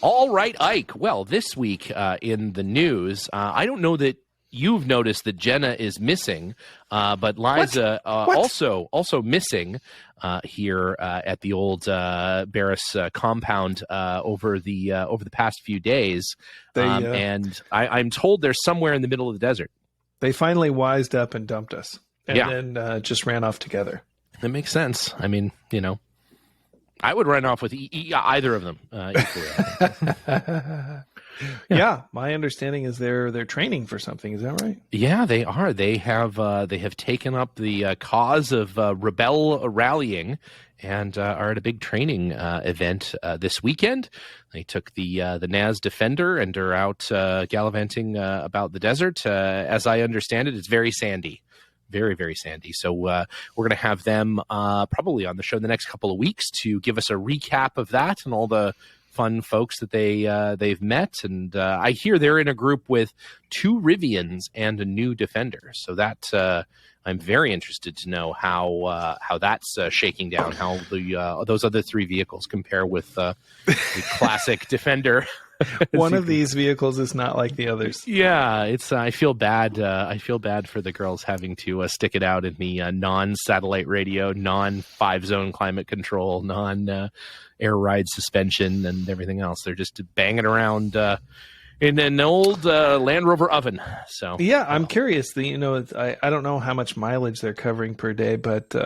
All right, Ike. Well, this week in the news, I don't know that you've noticed that Jenna is missing, but Liza also missing here at the old Barris compound over the past few days. And I'm told they're somewhere in the middle of the desert. They finally wised up and dumped us, and then just ran off together. That makes sense. I mean, I would run off with either of them equally. Yeah, my understanding is they're training for something. Is that right? Yeah, they are. They have taken up the cause of rebel rallying and are at a big training event this weekend. They took the NAS Defender and are out gallivanting about the desert. As I understand it, it's very sandy. Very, very sandy. So we're going to have them probably on the show the next couple of weeks to give us a recap of that and all the fun folks that they've met. And I hear they're in a group with 2 Rivians and a new Defender. So that I'm very interested to know how that's shaking down, how those other 3 vehicles compare with the classic Defender. One of these vehicles is not like the others. Yeah, it's. I feel bad. I feel bad for the girls having to stick it out in the non-satellite radio, non-5-zone climate control, non-air ride suspension, and everything else. They're just banging around in an old Land Rover oven. So yeah, I'm curious. I don't know how much mileage they're covering per day, but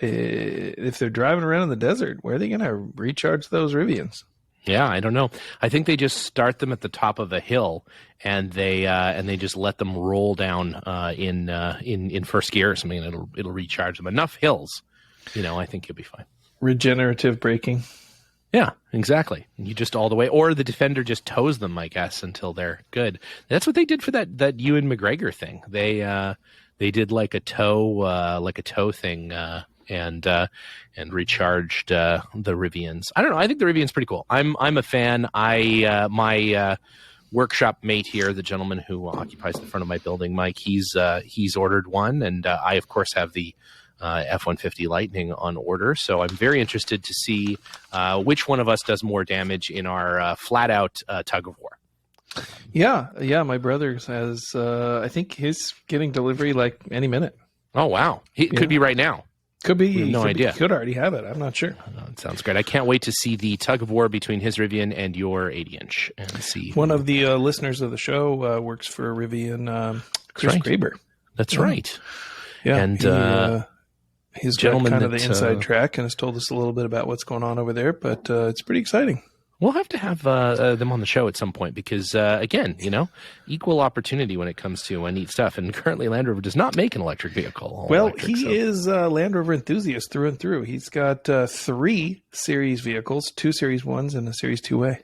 if they're driving around in the desert, where are they going to recharge those Rivians? Yeah, I don't know. I think they just start them at the top of a hill, and they just let them roll down in first gear or something, and it'll recharge them. Enough hills, I think you'll be fine. Regenerative braking. Yeah, exactly. You just all the way, or the Defender just tows them, I guess, until they're good. That's what they did for that Ewan McGregor thing. They did like a tow thing. And recharged the Rivians. I don't know. I think the Rivian's pretty cool. I'm a fan. My workshop mate here, the gentleman who occupies the front of my building, Mike, he's ordered one, and I of course have the F-150 Lightning on order. So I'm very interested to see which one of us does more damage in our flat out tug of war. Yeah. My brother has. I think he's getting delivery like any minute. Oh wow! It could be right now. Could be. No idea. He could already have it. I'm not sure. It sounds great. I can't wait to see the tug of war between his Rivian and your 80-inch. And see. One of the listeners of the show works for Rivian, Chris Graber. That's right. Yeah. And he's got kind of the inside track and has told us a little bit about what's going on over there, but it's pretty exciting. We'll have to have them on the show at some point because, again, equal opportunity when it comes to neat stuff. And currently Land Rover does not make an electric vehicle. He is a Land Rover enthusiast through and through. He's got 3 Series vehicles, 2 Series 1s and a Series 2A.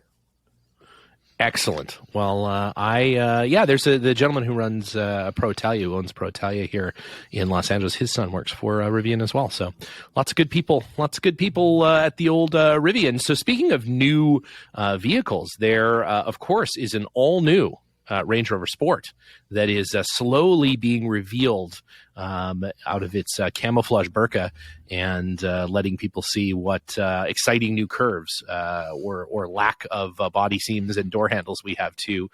Excellent. Well, there's the gentleman who runs Pro Italia, who owns Pro Italia here in Los Angeles. His son works for Rivian as well. So lots of good people at the old Rivian. So speaking of new vehicles, there, of course, is an all-new Range Rover Sport that is slowly being revealed out of its camouflage burqa and letting people see what exciting new curves or lack of body seams and door handles we have to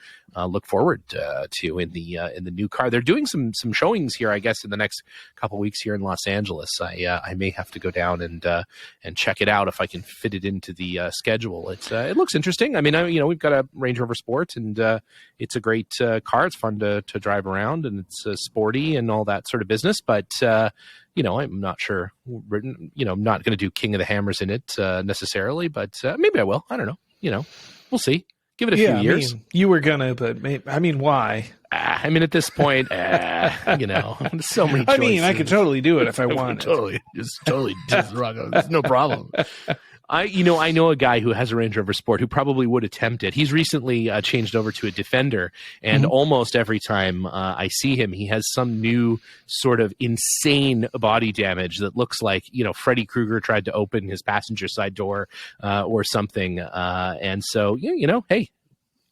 look forward to in the new car. They're doing some showings here, I guess, in the next couple of weeks here in Los Angeles. I may have to go down and check it out if I can fit it into the schedule. It looks interesting. I mean, we've got a Range Rover Sport, and it's a great car. It's fun to drive around, and it's sporty and all that sort of business. But I'm not sure. I'm not going to do King of the Hammers in it necessarily, but maybe I will. I don't know. We'll see. Give it a few years. You were gonna, but why? At this point, so many choices. I could totally do it if I wanted. Totally, just rock. There's no problem. I know a guy who has a Range Rover Sport who probably would attempt it. He's recently changed over to a Defender, and almost every time I see him, he has some new sort of insane body damage that looks like, Freddy Krueger tried to open his passenger side door or something. And so, hey,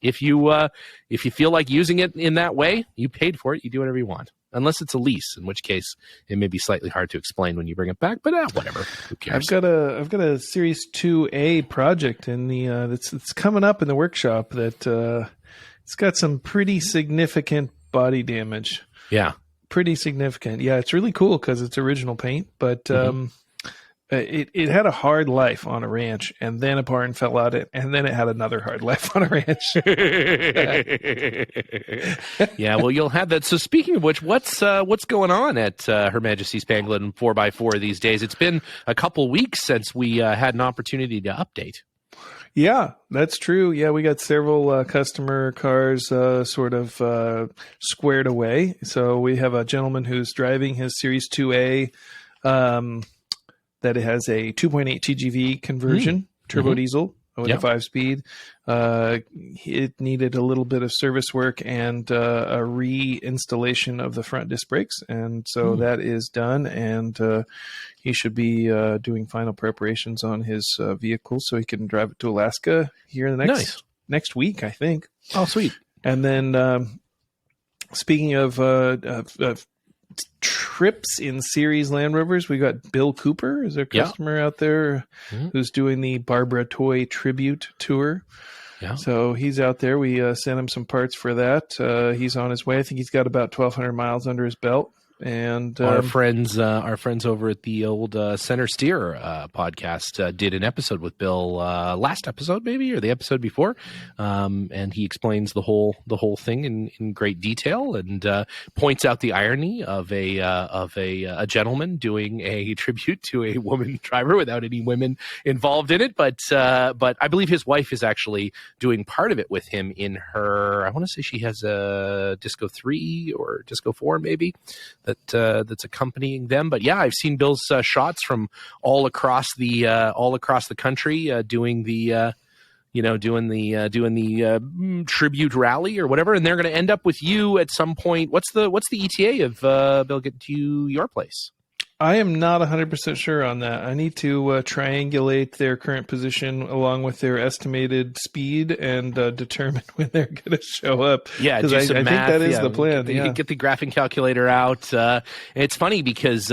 if you feel like using it in that way, you paid for it. You do whatever you want. unless it's a lease, in which case it may be slightly hard to explain when you bring it back. But whatever, who cares? I've got a Series 2A project in the that's coming up in the workshop that it's got some pretty significant body damage. Yeah, pretty significant. Yeah, it's really cool because it's original paint, but it had a hard life on a ranch, and then a barn fell out it, and then it had another hard life on a ranch. Yeah, well, you'll have that. So speaking of which, what's going on at Her Majesty's Pangolin 4x4 these days? It's been a couple weeks since we had an opportunity to update. Yeah, that's true. Yeah, we got several customer cars sort of squared away. So we have a gentleman who's driving his Series 2A that has a 2.8 TGV conversion, turbo diesel with a 5-speed. It needed a little bit of service work and a reinstallation of the front disc brakes. And so that is done. And he should be doing final preparations on his vehicle so he can drive it to Alaska here in the next week, I think. Oh, sweet. And then speaking of trips in series Land Rovers, we got Bill Cooper is our customer out there who's doing the Barbara Toy tribute tour. Yeah. So he's out there. We sent him some parts for that. He's on his way. I think he's got about 1,200 miles under his belt. And our friends over at the old Center Steer podcast did an episode with Bill last episode maybe, or the episode before, and he explains the whole thing in great detail and points out the irony of a gentleman doing a tribute to a woman driver without any women involved in it, but I believe his wife is actually doing part of it with him in her. I want to say she has a Disco 3 or Disco 4 maybe. That's accompanying them. But yeah, I've seen Bill's shots from all across the country doing the tribute rally or whatever, and they're going to end up with you at some point. What's the ETA of Bill getting to your place? I am not 100% sure on that. I need to triangulate their current position along with their estimated speed and determine when they're going to show up. Yeah, do some math. I think that is the plan. Get the graphing calculator out. It's funny because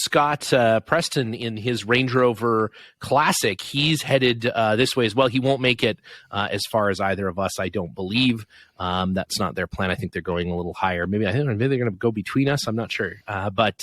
Scott Preston in his Range Rover Classic, he's headed this way as well. He won't make it as far as either of us, I don't believe. That's not their plan. I think they're going a little higher. Maybe they're going to go between us. I'm not sure. But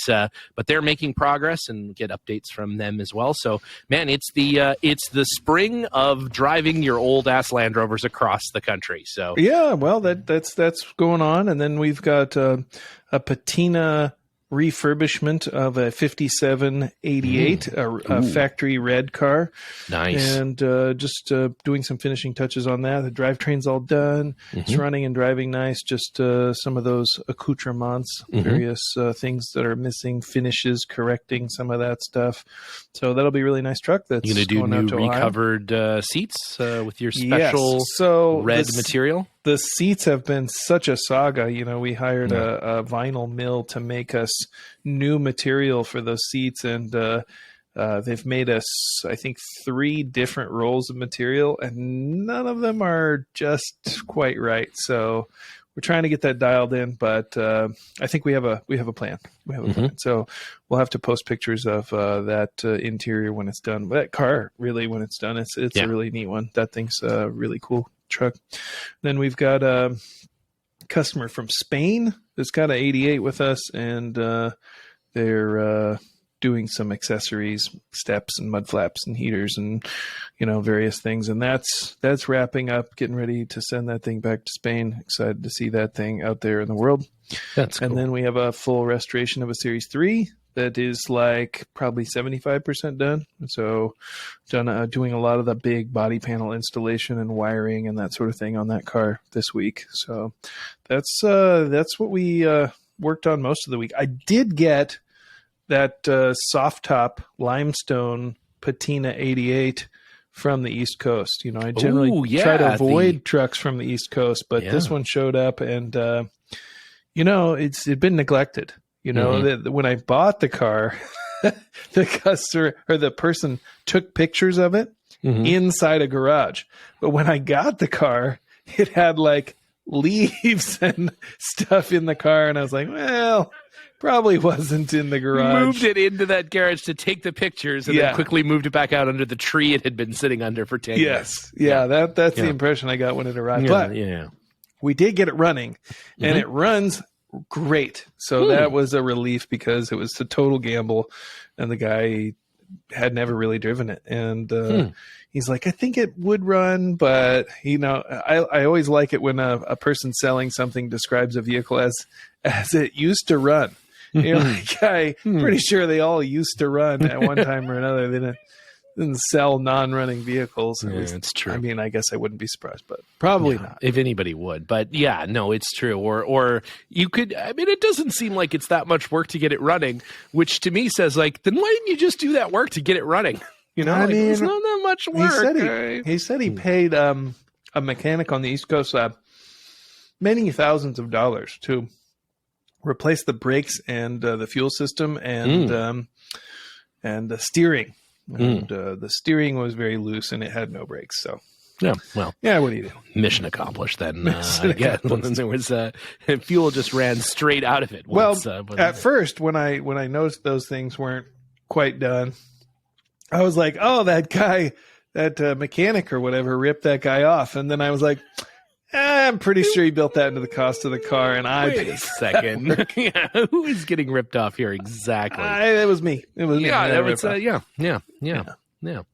they're making progress and get updates from them as well. So, man, it's the spring of driving your old ass Land Rovers across the country. So yeah, well, that's going on, and then we've got a patina refurbishment of a 5788, a factory red car. Nice. And just doing some finishing touches on that. The drivetrain's all done. It's running and driving nice. Just some of those accoutrements, various things that are missing, finishes, correcting some of that stuff. So that'll be a really nice truck. That's going to do new recovered seats with your special red material? The seats have been such a saga. We hired a vinyl mill to make us new material for those seats, and they've made us, I think, 3 different rolls of material, and none of them are just quite right. So we're trying to get that dialed in, but I think we have a plan. We have a plan. So we'll have to post pictures of that interior when it's done. That car, really, when it's done, it's a really neat one. That thing's really cool truck. Then we've got a customer from Spain that's got an 88 with us, and they're doing some accessories, steps and mud flaps and heaters and various things, and that's wrapping up, getting ready to send that thing back to Spain. Excited to see that thing out there in the world. That's cool. And then we have a full restoration of a Series 3 that is like probably 75% done. So doing a lot of the big body panel installation and wiring and that sort of thing on that car this week. So that's what we worked on most of the week. I did get that soft top limestone patina 88 from the East Coast. I generally try to avoid trucks from the East Coast, but this one showed up, and it'd been neglected. That when I bought the car, the customer or the person took pictures of it inside a garage. But when I got the car, it had like leaves and stuff in the car, and I was like, well, probably wasn't in the garage. Moved it into that garage to take the pictures, and then quickly moved it back out under the tree it had been sitting under for 10 years. That's the impression I got when it arrived. But we did get it running, and it runs great. So that was a relief, because it was a total gamble, and the guy had never really driven it. And he's like, I think it would run, but I always like it when a person selling something describes a vehicle as it used to run. I'm pretty sure they all used to run at one time or another. They didn't sell non-running vehicles. It's true. I mean, I guess I wouldn't be surprised, but probably not. If anybody would. But yeah, no, it's true. Or you could, I mean, it doesn't seem like it's that much work to get it running, which to me says, like, then why didn't you just do that work to get it running? I mean, it's not that much work. He said he paid a mechanic on the East Coast many thousands of dollars to replace the brakes and the fuel system and the steering. And the steering was very loose, and it had no brakes. So what do you do? Mission accomplished. Then there was fuel just ran straight out of it. At first, when I noticed those things weren't quite done, I was like, oh, that guy, that mechanic or whatever, ripped that guy off. And then I was like, I'm pretty sure he built that into the cost of the car, and wait a second. Who is getting ripped off here exactly? It was me. It was me. Yeah.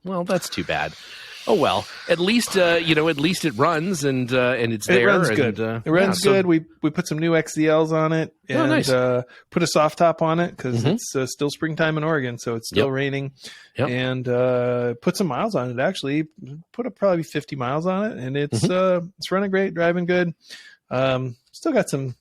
Well, that's too bad. Oh well, at least it runs and it's there. It runs good. It runs good. We put some new XDLs on it and put a soft top on it because it's still springtime in Oregon, so it's still raining. Yep. And put some miles on it. Actually, put probably 50 miles on it, and it's running great, driving good. Still got some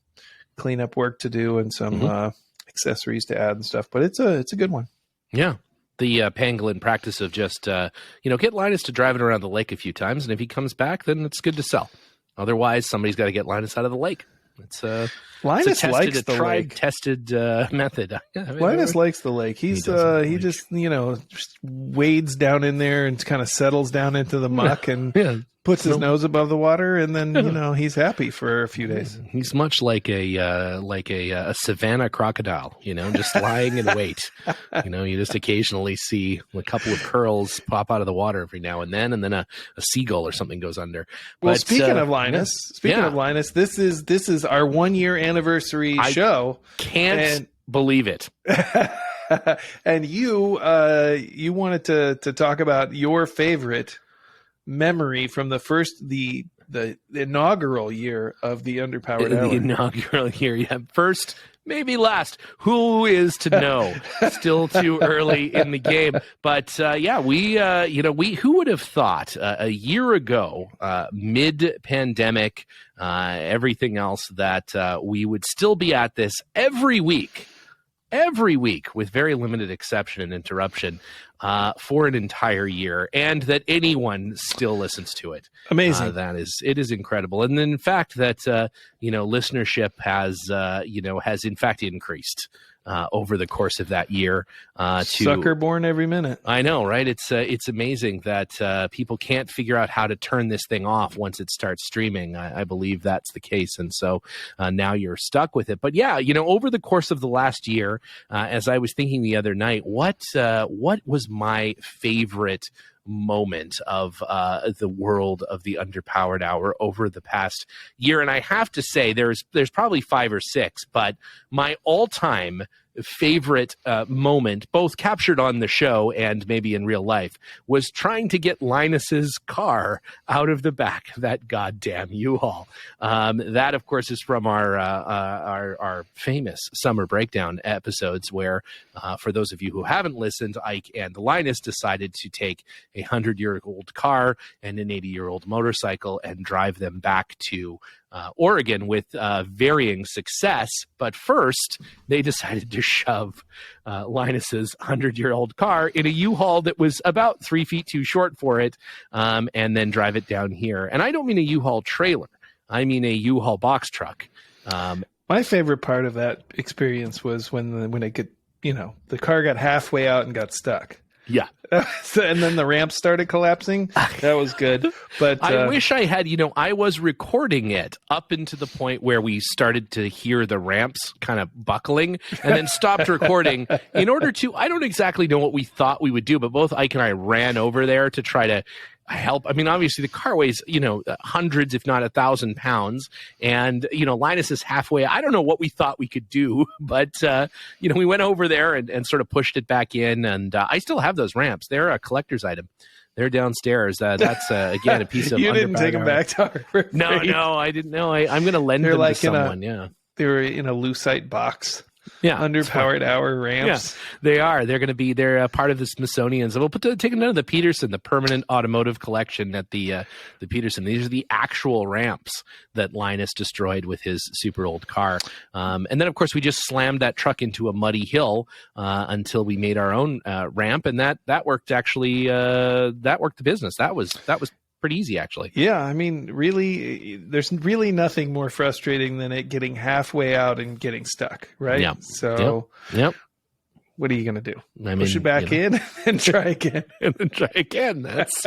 cleanup work to do and some accessories to add and stuff, but it's a good one. Yeah. The pangolin practice of just, get Linus to drive it around the lake a few times, and if he comes back, then it's good to sell. Otherwise, somebody's got to get Linus out of the lake. Linus likes the lake. Tested method. Linus likes the lake. He just wades down in there and kind of settles down into the muck and puts his nose above the water, and then he's happy for a few days. He's much like a savannah crocodile, just lying in wait. You just occasionally see a couple of curls pop out of the water every now and then a seagull or something goes under. Well, speaking of Linus, this is our 1-year anniversary show. Can't believe it. And you wanted to talk about your favorite memory from the inaugural year of the Underpowered Hour. The inaugural year, yeah. First, maybe last. Who is to know? Still too early in the game. But who would have thought a year ago, mid-pandemic, everything else, that we would still be at this every week with very limited exception and interruption for an entire year, and that anyone still listens to it. Amazing. It is incredible. And then in fact that listenership has in fact increased over the course of that year. Sucker born every minute. I know, right? It's amazing that people can't figure out how to turn this thing off once it starts streaming. I believe that's the case, and so now you're stuck with it. But yeah, over the course of the last year, as I was thinking the other night, what was my favorite moment of the world of the Underpowered Hour over the past year? And I have to say there's probably 5 or 6, but my all-time favorite moment, both captured on the show and maybe in real life, was trying to get Linus's car out of the back of that goddamn U-Haul. That, of course, is from our famous Summer Breakdown episodes where, for those of you who haven't listened, Ike and Linus decided to take a 100-year-old car and an 80-year-old motorcycle and drive them back to Oregon with varying success. But first, they decided to shove Linus's 100-year-old car in a U-Haul that was about 3 feet too short for it, and then drive it down here. And I don't mean a U-Haul trailer. I mean a U-Haul box truck. My favorite part of that experience was when it could, the car got halfway out and got stuck. Yeah. And then the ramp started collapsing. That was good. But I wish I had, I was recording it up into the point where we started to hear the ramps kind of buckling and then stopped recording in order to, I don't exactly know what we thought we would do, but both Ike and I ran over there to try to help. I mean, obviously the car weighs, hundreds, if not 1,000 pounds. And, Linus is halfway. I don't know what we thought we could do, but, we went over there and sort of pushed it back in. And I still have those ramps. They're a collector's item. They're downstairs. That's, again, a piece of You didn't take them back to Harbor Freight. No, I didn't know. I'm going to lend them to someone. Yeah. They were in a lucite box. Yeah, underpowered hour ramps. Yeah, they are. They're going to be. They're part of the Smithsonian's. We'll take them to the Peterson, the permanent automotive collection at the Peterson. These are the actual ramps that Linus destroyed with his super old car. And then, of course, we just slammed that truck into a muddy hill until we made our own ramp, and that worked. Actually, that worked the business. That was pretty easy, actually. Yeah, I mean, really, there's really nothing more frustrating than it getting halfway out and getting stuck, right? Yeah. So, yep. What are you going to do? Push it back in and try again. And then try again. That's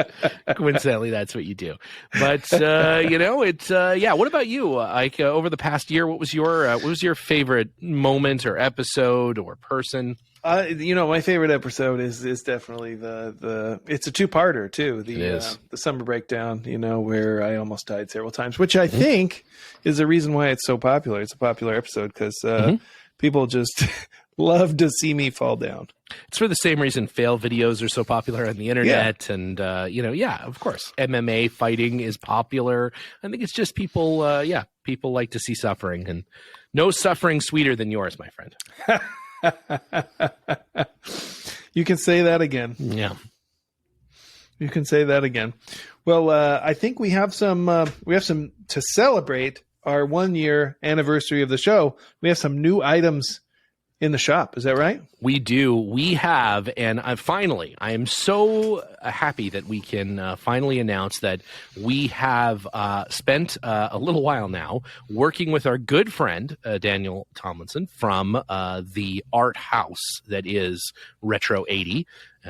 coincidentally, that's what you do. But what about you, Ike? Over the past year, what was your favorite moment or episode or person? My favorite episode is definitely it's a two-parter too. The summer breakdown, where I almost died several times, which I think is the reason why it's so popular. It's a popular episode because people just love to see me fall down. It's for the same reason fail videos are so popular on the internet. Yeah. And, of course, MMA fighting is popular. I think it's just people, people like to see suffering, and no suffering sweeter than yours, my friend. You can say that again. Yeah. You can say that again. Well, I think we have some to celebrate our 1-year anniversary of the show. We have some new items in the shop. Is that right? We do. We have, and I am so happy that we can finally announce that we have spent a little while now working with our good friend, Daniel Tomlinson, from the art house that is Retro 80,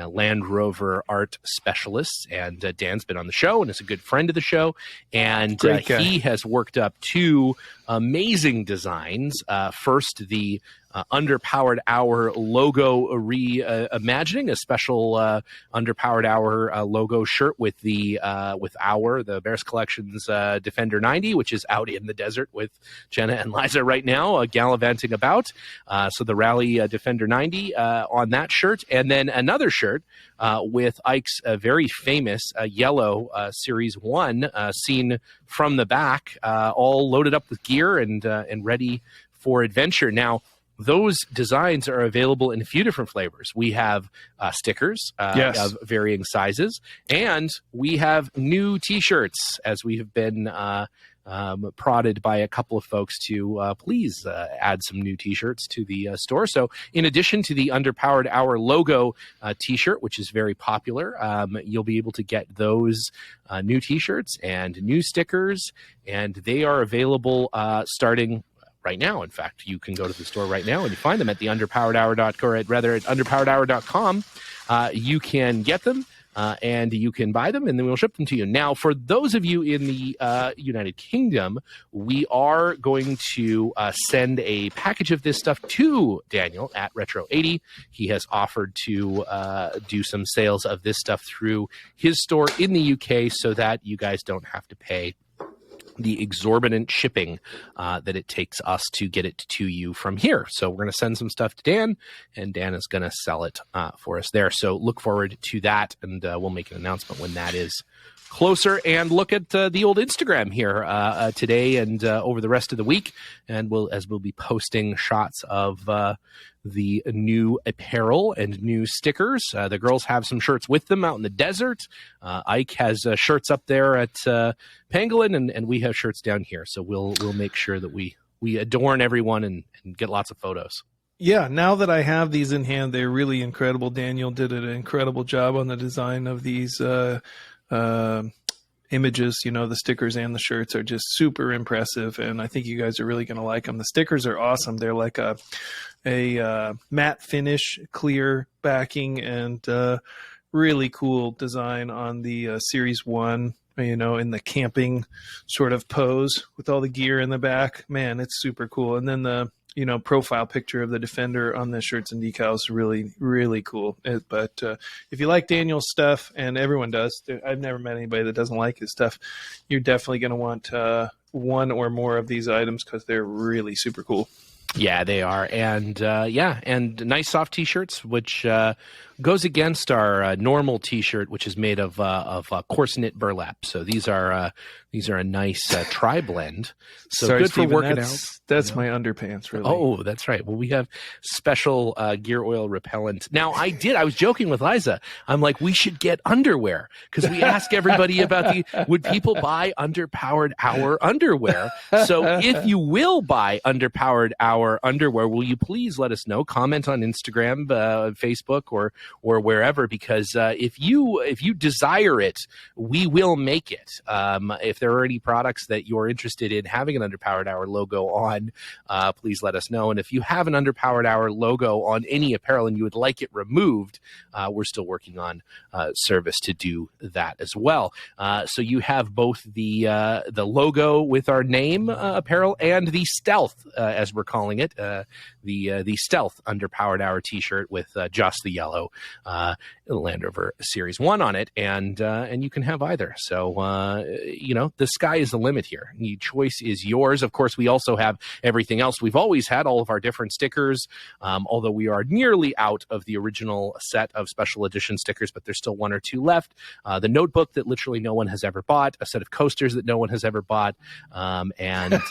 Land Rover art specialist. And Dan's been on the show and is a good friend of the show. And he has worked up 2 amazing designs. First, the Underpowered Hour logo reimagining, a special Underpowered Hour logo shirt with the Bears Collection's Defender 90, which is out in the desert with Jenna and Liza right now, gallivanting about. So the Rally Defender 90 on that shirt, and then another shirt with Ike's very famous yellow Series 1 seen from the back, all loaded up with gear and ready for adventure. Now, those designs are available in a few different flavors. We have stickers of varying sizes, and we have new T-shirts, as we have been prodded by a couple of folks to please add some new T-shirts to the store. So in addition to the Underpowered Hour logo T-shirt, which is very popular, you'll be able to get those new T-shirts and new stickers, and they are available starting right now. In fact, you can go to the store right now and you find them at the underpoweredhour.com, or rather at underpoweredhour.com. You can get them and you can buy them, and then we'll ship them to you. Now, for those of you in the United Kingdom, we are going to send a package of this stuff to Daniel at Retro 80. He has offered to do some sales of this stuff through his store in the UK so that you guys don't have to pay the exorbitant shipping that it takes us to get it to you from here. So we're going to send some stuff to Dan, and Dan is going to sell it for us there. So look forward to that, and we'll make an announcement when that is closer. And look at the old Instagram here today and over the rest of the week, and we'll be posting shots of the new apparel and new stickers. The girls have some shirts with them out in the desert. Ike has shirts up there at Pangolin, and we have shirts down here. So we'll make sure that we adorn everyone and get lots of photos. Yeah, now that I have these in hand, they're really incredible. Daniel did an incredible job on the design of these images. The stickers and the shirts are just super impressive, and I think you guys are really going to like them. The stickers are awesome. They're like a matte finish, clear backing, and really cool design on the Series 1, in the camping sort of pose with all the gear in the back. Man, it's super cool. And then the, profile picture of the Defender on the shirts and decals, really, really cool. But if you like Daniel's stuff, and everyone does, I've never met anybody that doesn't like his stuff, you're definitely going to want one or more of these items because they're really super cool. Yeah, they are. And and nice soft T-shirts, which goes against our normal T-shirt, which is made of coarse knit burlap. So these are a nice tri-blend. So sorry, good Steven, for working out. That's my underpants, really. Oh, that's right. Well, we have special gear oil repellent. Now, I was joking with Liza. I'm like, we should get underwear because we ask everybody about would people buy Underpowered Hour underwear? So if you will buy Underpowered Hour underwear, will you please let us know? Comment on Instagram, Facebook, or wherever, because if you desire it, we will make it. If there are any products that you're interested in having an Underpowered Hour logo on, please let us know. And if you have an Underpowered Hour logo on any apparel and you would like it removed, we're still working on service to do that as well. So you have both the logo with our name apparel and the stealth, as we're calling it, the stealth Underpowered Hour T-shirt with just the yellow Land Rover Series 1 on it, and you can have either. So the sky is the limit here. The choice is yours. Of course, we also have everything else. We've always had all of our different stickers, although we are nearly out of the original set of special edition stickers, but there's still one or two left. The notebook that literally no one has ever bought, a set of coasters that no one has ever bought, and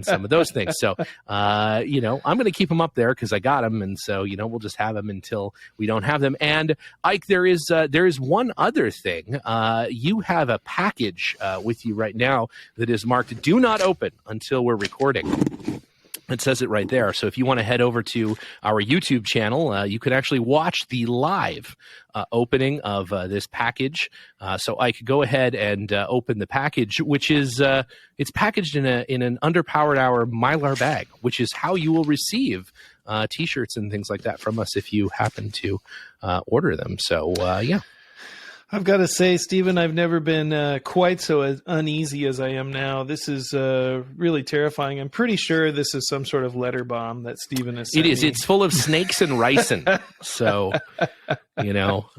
some of those things. So I'm going to keep them up there because I got them, and so we'll just have them until we don't have them. And Ike, there is one other thing. You have a package with you right now that is marked "Do Not Open" until we're recording. It says it right there. So if you want to head over to our YouTube channel, you can actually watch the live opening of this package. So I could go ahead and open the package, which is it's packaged in an Underpowered Hour Mylar bag, which is how you will receive T-shirts and things like that from us if you happen to order them. So yeah. I've got to say, Stephen, I've never been quite so uneasy as I am now. This is really terrifying. I'm pretty sure this is some sort of letter bomb that Stephen has sent It is. me. It's full of snakes and ricin. So, yeah,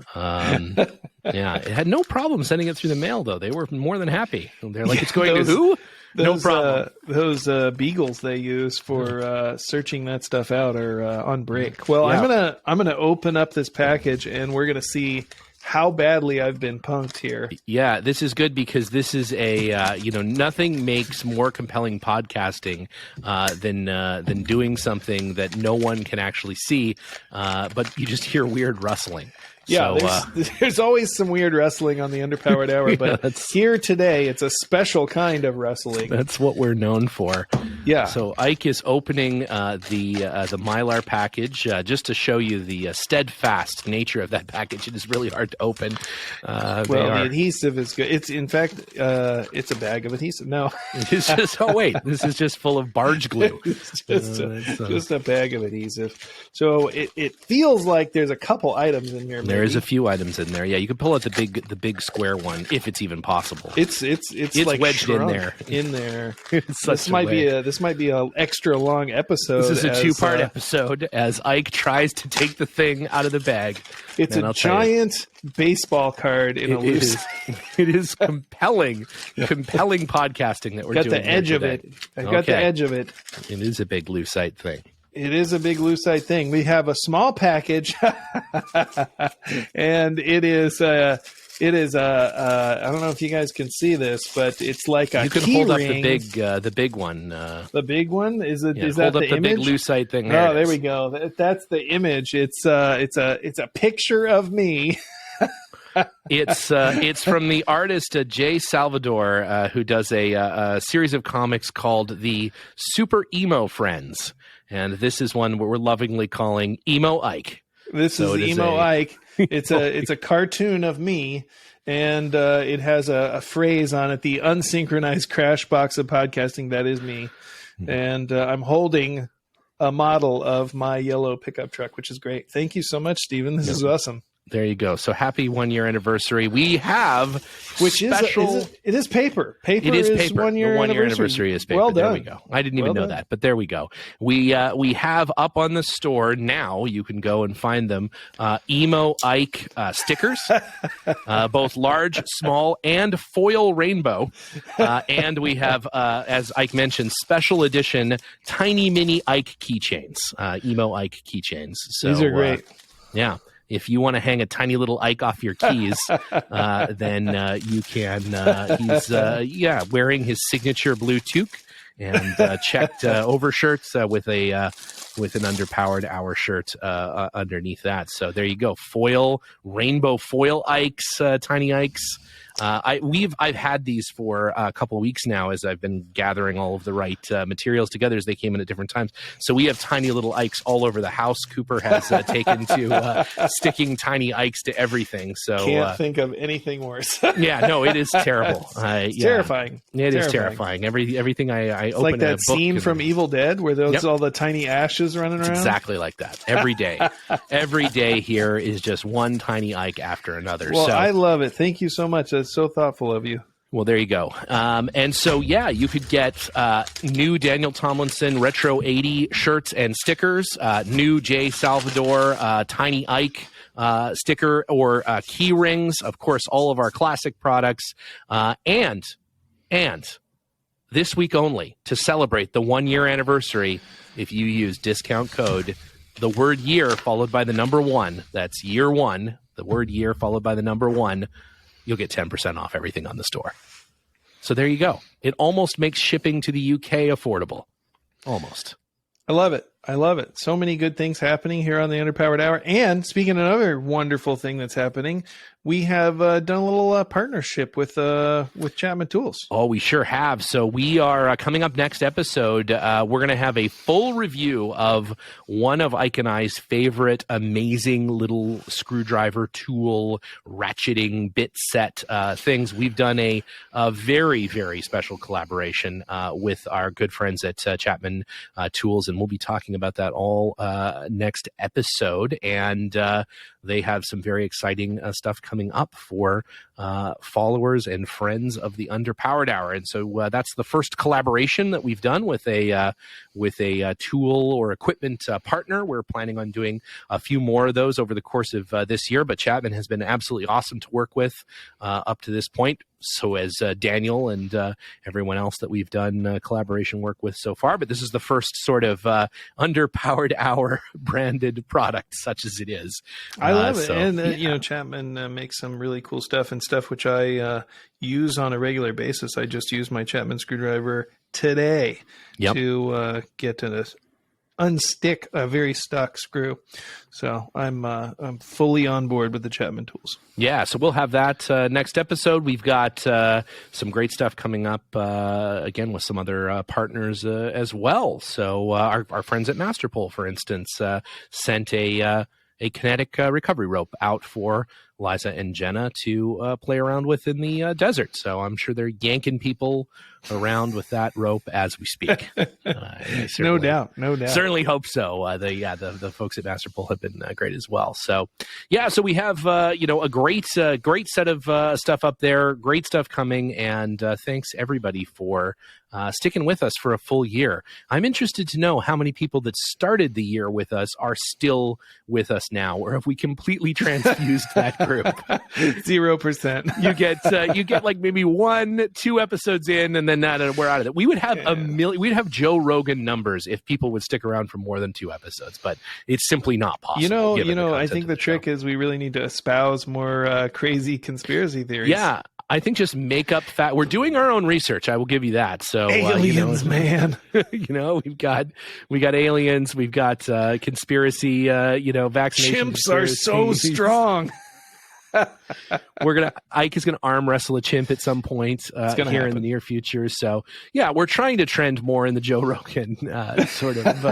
it had no problem sending it through the mail, though. They were more than happy. They're like, it's going to who? No problem. Those beagles they use for searching that stuff out are on break. Well, Yeah. I'm gonna open up this package and we're gonna see how badly I've been punked here. Yeah, this is good because this is a nothing makes more compelling podcasting than doing something that no one can actually see, but you just hear weird rustling. Yeah, so, there's always some weird wrestling on the Underpowered Hour, but here today it's a special kind of wrestling. That's what we're known for. Yeah. So Ike is opening the Mylar package just to show you the steadfast nature of that package. It is really hard to open. The adhesive is good. It's in fact it's a bag of adhesive. No, it's just this is just full of barge glue. It's just a bag of adhesive. So it feels like there's a couple items in here. There is a few items in there. Yeah, you can pull out the big square one if it's even possible. It's like wedged in there. In there. This might be a extra long episode. This is a two-part episode as Ike tries to take the thing out of the bag. It's a giant baseball card in a loose. It is compelling podcasting that we're doing. Got the edge of it. I got the edge of it. It is a big lucite thing. It is a big lucite thing. We have a small package, and it is I don't know if you guys can see this, but it's like a You can hold up the big one. The big one is that hold the up the image? big lucite thing. There we go. That's the image. It's a picture of me. It's from the artist Jay Salvador, who does a series of comics called the Super Emo Friends, and this is one we're lovingly calling Emo Ike. This is Emo Ike. It's a cartoon of me, and it has a phrase on it: "The unsynchronized crash box of podcasting." That is me, and I'm holding a model of my yellow pickup truck, which is great. Thank you so much, Stephen. This is awesome. There you go. So happy 1 year anniversary. We have Which special. it is paper. Paper It is is paper. 1 year The 1 year anniversary. anniversary is paper. Well There done. we go. I didn't even Well know done. that, but there we go. We have up on the store now. You can go and find them. Emo Ike stickers, both large, small, and foil rainbow. And we have, as Ike mentioned, special edition tiny mini Ike keychains. Emo Ike keychains. So, These are great. Yeah. If you want to hang a tiny little Ike off your keys, then you can. He's wearing his signature blue toque and checked overshirts with an Underpowered Hour shirt underneath that. So there you go. Rainbow foil Ikes, tiny Ikes. I've had these for a couple of weeks now as I've been gathering all of the right materials together as they came in at different times. So we have tiny little Ikes all over the house. Cooper has taken to sticking tiny Ikes to everything. So Can't think of anything worse. Yeah, no, it is terrible. It's terrifying. It is terrifying. Everything I It's open like that a book scene from Evil Dead where there's all the tiny ashes running around. Exactly like that. Every day. Every day here is just one tiny Ike after another. Well, so I love it. Thank you so much. That's so thoughtful of you. Well, there you go. And so, yeah, you could get new Daniel Tomlinson Retro 80 shirts and stickers, new Jay Salvador Tiny Ike sticker or key rings, of course, all of our classic products, and this week only, to celebrate the 1 year anniversary, if you use discount code, the word year followed by the number 1, that's year 1, the word year followed by the number 1, you'll get 10% off everything on the store. So there you go. It almost makes shipping to the UK affordable. Almost. I love it. I love it. So many good things happening here on the Underpowered Hour. And speaking of another wonderful thing that's happening, we have done a little partnership with Chapman Tools. Oh, we sure have. So we are coming up next episode. We're going to have a full review of one of Ike and I's favorite amazing little screwdriver tool ratcheting bit set things. We've done a very, very special collaboration with our good friends at Chapman Tools, and we'll be talking about that all next episode. And they have some very exciting stuff coming up for followers and friends of the Underpowered Hour. And so that's the first collaboration that we've done with a tool or equipment partner. We're planning on doing a few more of those over the course of this year, but Chapman has been absolutely awesome to work with up to this point. So as Daniel and everyone else that we've done collaboration work with so far. But this is the first sort of Underpowered Hour branded product, such as it is. I love it. And, Chapman makes some really cool stuff and stuff which I use on a regular basis. I just used my Chapman screwdriver today to get to this unstick a very stuck screw. So I'm fully on board with the Chapman Tools. Yeah, so we'll have that next episode. We've got some great stuff coming up again with some other partners as well. So our friends at Masterpole, for instance, sent a kinetic recovery rope out for Liza and Jenna to play around with in the desert. So I'm sure they're yanking people around with that rope as we speak. No doubt. Certainly hope so. The folks at Masterpole have been great as well. So so we have a great set of stuff up there, great stuff coming, and thanks everybody for sticking with us for a full year. I'm interested to know how many people that started the year with us are still with us now, or have we completely transfused that group? 0%. You get like maybe 1-2 episodes in, and then we're out of it. We would have we'd have Joe Rogan numbers if people would stick around for more than 2 episodes, but it's simply not possible. I think the trick is we really need to espouse more crazy conspiracy theories. Yeah. I think just make up fact. We're doing our own research. I will give you that. So aliens, man. We got aliens. We've got conspiracy. Vaccination. Chimps are so strong. Ike is gonna arm wrestle a chimp at some point here happen in the near future. So yeah, we're trying to trend more in the Joe Rogan sort of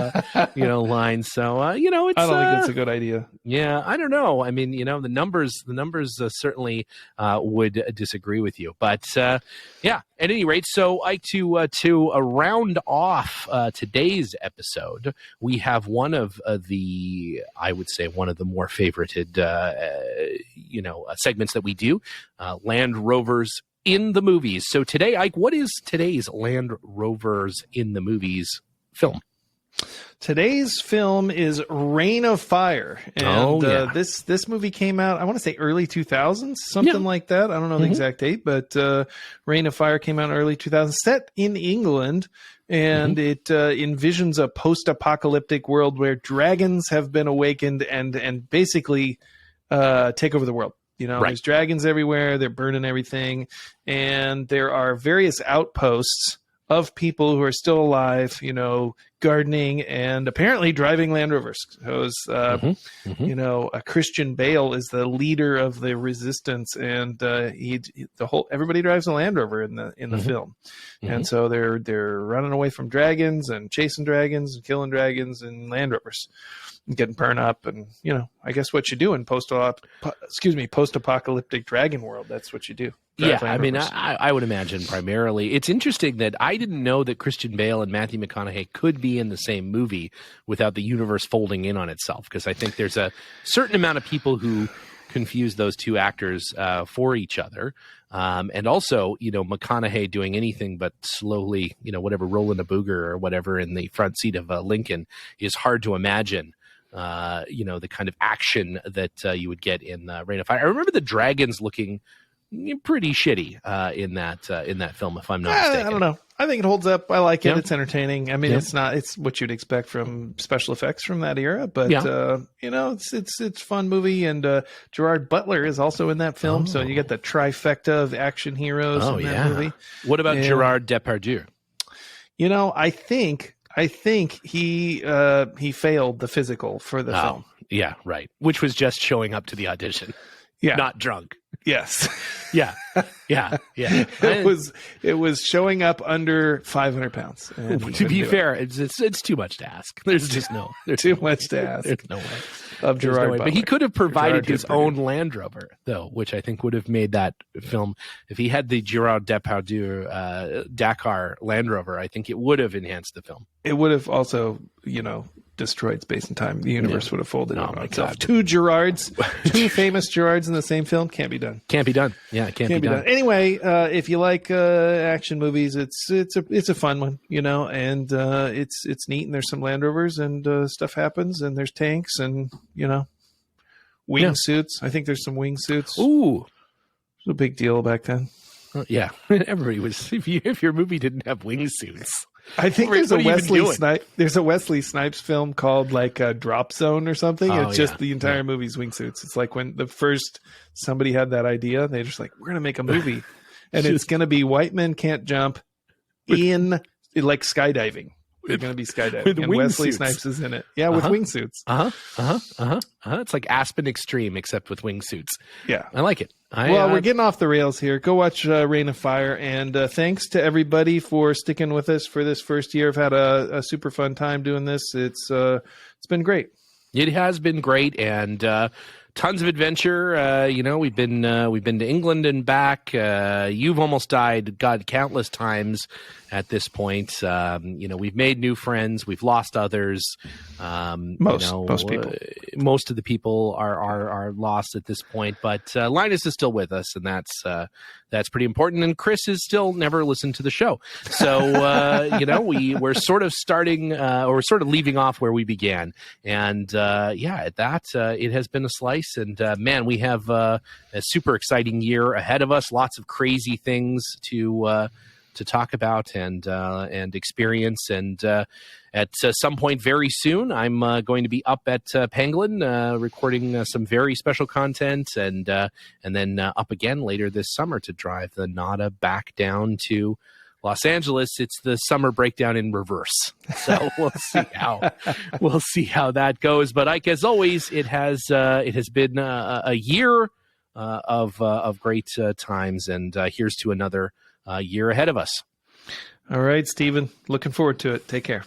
line. So it's I don't think it's a good idea. Yeah, I don't know. I mean, the numbers certainly would disagree with you, but yeah. At any rate, so Ike, to round off today's episode, we have one of I would say one of the more favorited segments that we do, Land Rovers in the movies. So today, Ike, what is today's Land Rovers in the movies film? Today's film is Reign of Fire. And this movie came out, I want to say early 2000s, something like that. I don't know the exact date, but Reign of Fire came out in early 2000s, set in England. And it envisions a post-apocalyptic world where dragons have been awakened and basically take over the world. There's dragons everywhere. They're burning everything. And there are various outposts of people who are still alive, gardening and apparently driving Land Rovers. Christian Bale is the leader of the resistance, and everybody drives a Land Rover in the film. And so they're running away from dragons and chasing dragons and killing dragons and Land Rovers. Getting burned up, and I guess what you do in post-apocalyptic dragon world, that's what you do. Yeah, I mean, I would imagine primarily. It's interesting that I didn't know that Christian Bale and Matthew McConaughey could be in the same movie without the universe folding in on itself, because I think there's a certain amount of people who confuse those two actors for each other. And also, McConaughey doing anything but slowly, whatever, rolling a booger or whatever in the front seat of Lincoln is hard to imagine. The kind of action that you would get in Reign of Fire. I remember the dragons looking pretty shitty in that film, if I'm not mistaken. I don't know. I think it holds up. I like it. Yeah. It's entertaining. I mean, it's what you'd expect from special effects from that era, but it's a fun movie. And Gerard Butler is also in that film, so you get the trifecta of action heroes in that movie. What about Gerard Depardieu? I think he failed the physical for the film. Yeah, right. Which was just showing up to the audition. Yeah. Not drunk. Yes. Yeah. It was showing up under 500 pounds. To be fair, it's too much to ask. There's just too much to ask. There's no way. Of Gerard Butler. But he could have provided his own Land Rover, though, which I think would have made that film. If he had the Gerard Depardieu Dakar Land Rover, I think it would have enhanced the film. It would have also, destroyed space and time. The universe would have folded in on itself. God. Two famous Gerards in the same film can't be done. Can't be done. Yeah, it can't be done. Anyway, if you like action movies, it's a fun one, and it's neat. And there's some Land Rovers and stuff happens, and there's tanks and wingsuits. I think there's some wingsuits. Ooh, it was a big deal back then. Yeah, everybody was. If your movie didn't have wingsuits. I think there's a Wesley Snipes film called Drop Zone or something. It's just the entire movie's wingsuits. It's like when the first somebody had that idea, they just we're going to make a movie and it's going to be white men can't jump in skydiving. They're going to be skydiving and Wesley Snipes is in it. Yeah, with wingsuits. It's like Aspen Extreme except with wingsuits. Yeah. I like it. We're getting off the rails here. Go watch Reign of Fire, and thanks to everybody for sticking with us for this first year. I've had a super fun time doing this. It's been great. It has been great, and tons of adventure. We've been to England and back. You've almost died, God, countless times at this point. We've made new friends. We've lost others. Most people. Most of the people are lost at this point, but Linus is still with us, and that's pretty important. And Chris has still never listened to the show, so we're sort of starting, or we're sort of leaving off where we began. And at that, it has been a slice, and man, we have a super exciting year ahead of us. Lots of crazy things to talk about and experience. And at some point very soon, I'm going to be up at Pangolin recording some very special content, and then up again later this summer to drive the Nada back down to Los Angeles. It's the summer breakdown in reverse. So we'll see how that goes. But Ike, as always, it has been a year of great times, and here's to another year ahead of us. All right, Stephen. Looking forward to it. Take care.